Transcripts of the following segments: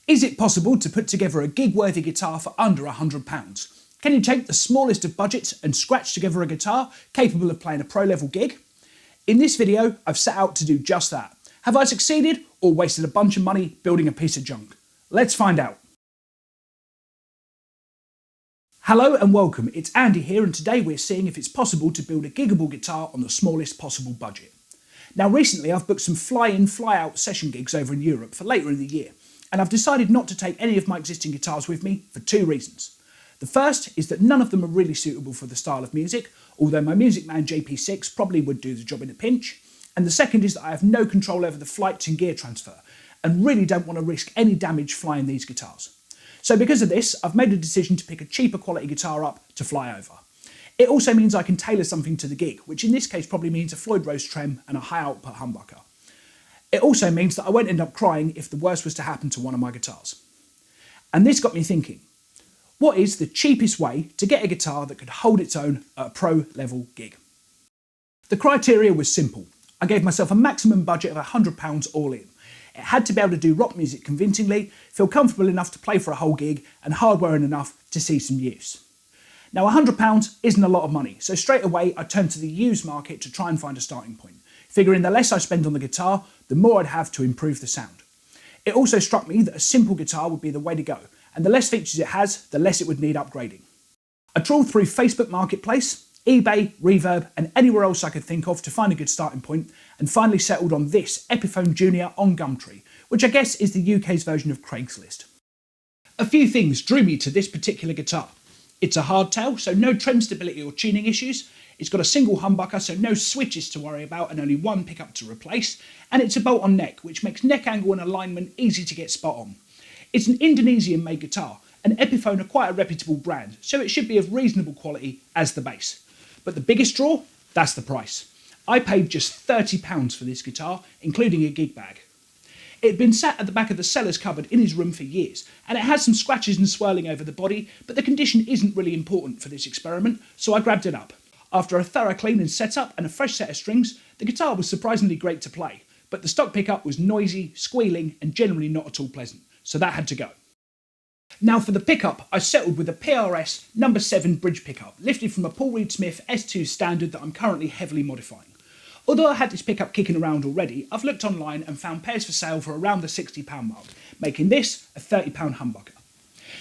Is it possible to put together a gig-worthy guitar for under £100? Can you take the smallest of budgets and scratch together a guitar capable of playing a pro-level gig? In this video, I've set out to do just that. Have I succeeded or wasted a bunch of money building a piece of junk? Let's find out. Hello and welcome, it's Andy here, and today we're seeing if it's possible to build a giggable guitar on the smallest possible budget. Now recently I've booked some fly-in, fly-out session gigs over in Europe for later in the year, and I've decided not to take any of my existing guitars with me for two reasons. The first is that none of them are really suitable for the style of music, although my Music Man JP6 probably would do the job in a pinch. And the second is that I have no control over the flight and gear transfer, and really don't want to risk any damage flying these guitars. So because of this, I've made a decision to pick a cheaper quality guitar up to fly over. It also means I can tailor something to the gig, which in this case probably means a Floyd Rose trem and a high output humbucker. It also means that I won't end up crying if the worst was to happen to one of my guitars. And this got me thinking, what is the cheapest way to get a guitar that could hold its own at a pro level gig? The criteria was simple. I gave myself a maximum budget of £100 all in. It had to be able to do rock music convincingly, feel comfortable enough to play for a whole gig, and hard-wearing enough to see some use. Now £100 isn't a lot of money, so straight away I turned to the used market to try and find a starting point, figuring the less I spend on the guitar, the more I'd have to improve the sound. It also struck me that a simple guitar would be the way to go, and the less features it has, the less it would need upgrading. I trawled through Facebook Marketplace, eBay, Reverb, and anywhere else I could think of to find a good starting point, and finally settled on this Epiphone Junior on Gumtree, which I guess is the UK's version of Craigslist. A few things drew me to this particular guitar. It's a hardtail, so no trem stability or tuning issues. It's got a single humbucker, so no switches to worry about and only one pickup to replace. And it's a bolt-on neck, which makes neck angle and alignment easy to get spot on. It's an Indonesian-made guitar, and Epiphone are quite a reputable brand, so it should be of reasonable quality as the base. But the biggest draw? That's the price. I paid just £30 for this guitar, including a gig bag. It had been sat at the back of the seller's cupboard in his room for years, and it has some scratches and swirling over the body, but the condition isn't really important for this experiment, so I grabbed it up. After a thorough clean and setup and a fresh set of strings, the guitar was surprisingly great to play, but the stock pickup was noisy, squealing, and generally not at all pleasant, so that had to go. Now for the pickup, I settled with a PRS No. 7 bridge pickup, lifted from a Paul Reed Smith S2 standard that I'm currently heavily modifying. Although I had this pickup kicking around already, I've looked online and found pairs for sale for around the £60 mark, making this a £30 humbucker.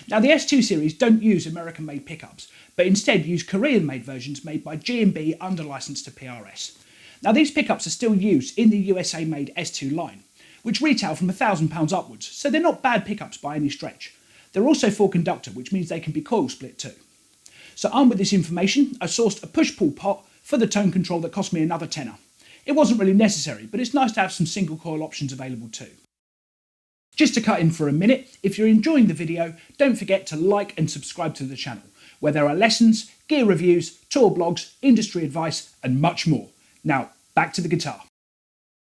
Now the S2 series don't use American-made pickups, but instead use Korean-made versions made by G&B under license to PRS. Now these pickups are still used in the USA-made S2 line, which retail from £1,000 upwards, so they're not bad pickups by any stretch. They're also 4-conductor, which means they can be coil split too. So armed with this information, I sourced a push-pull pot for the tone control that cost me another tenner. It wasn't really necessary, but it's nice to have some single coil options available too. Just to cut in for a minute, if you're enjoying the video, don't forget to like and subscribe to the channel, where there are lessons, gear reviews, tour blogs, industry advice, and much more. Now, back to the guitar.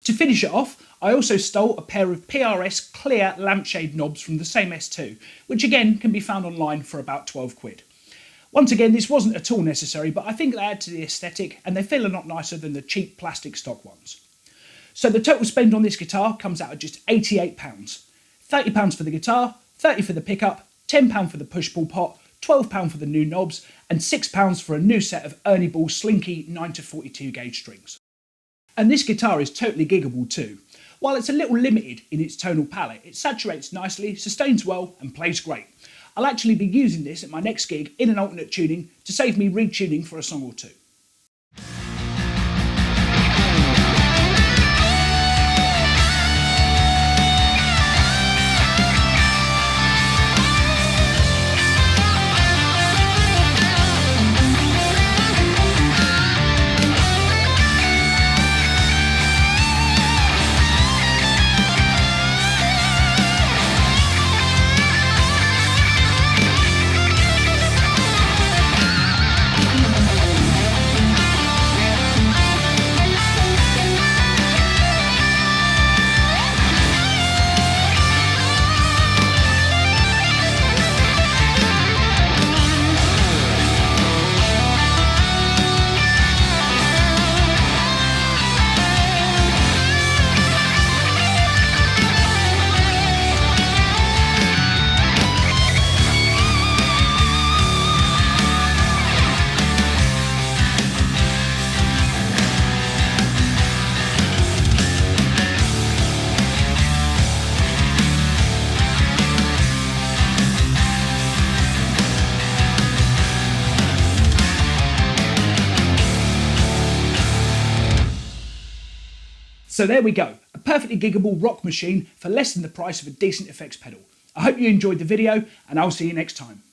To finish it off, I also stole a pair of PRS clear lampshade knobs from the same S2, which again can be found online for about 12 quid. Once again, this wasn't at all necessary, but I think they add to the aesthetic and they feel a lot nicer than the cheap plastic stock ones. So the total spend on this guitar comes out at just £88. £30 for the guitar, £30 for the pickup, £10 for the push-pull pot, £12 for the new knobs, and £6 for a new set of Ernie Ball Slinky 9-42 gauge strings. And this guitar is totally giggable too. While it's a little limited in its tonal palette, it saturates nicely, sustains well, and plays great. I'll actually be using this at my next gig in an alternate tuning to save me retuning for a song or two. So there we go, a perfectly giggable rock machine for less than the price of a decent effects pedal. I hope you enjoyed the video, and I'll see you next time.